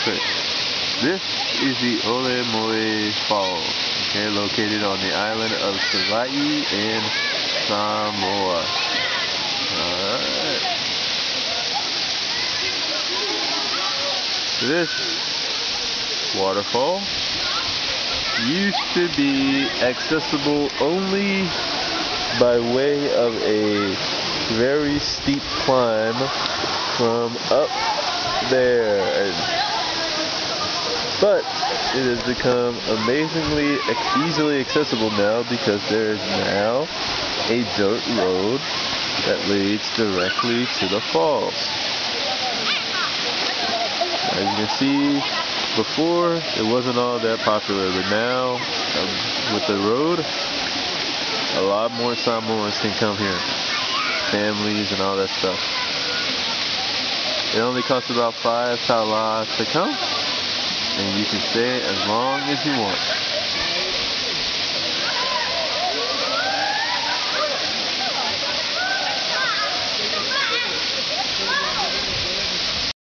Okay. This is the Olemoe Waterfall, okay, located on the island of Hawaii in Samoa. Alright. This waterfall used to be accessible only by way of a very steep climb from up there. But it has become amazingly easily accessible now because there is now a dirt road that leads directly to the falls. As you can see, before it wasn't all that popular, but now with the road, a lot more Samoans can come here, families and all that stuff. It only costs about 5 taala to come, and you can stay as long as you want.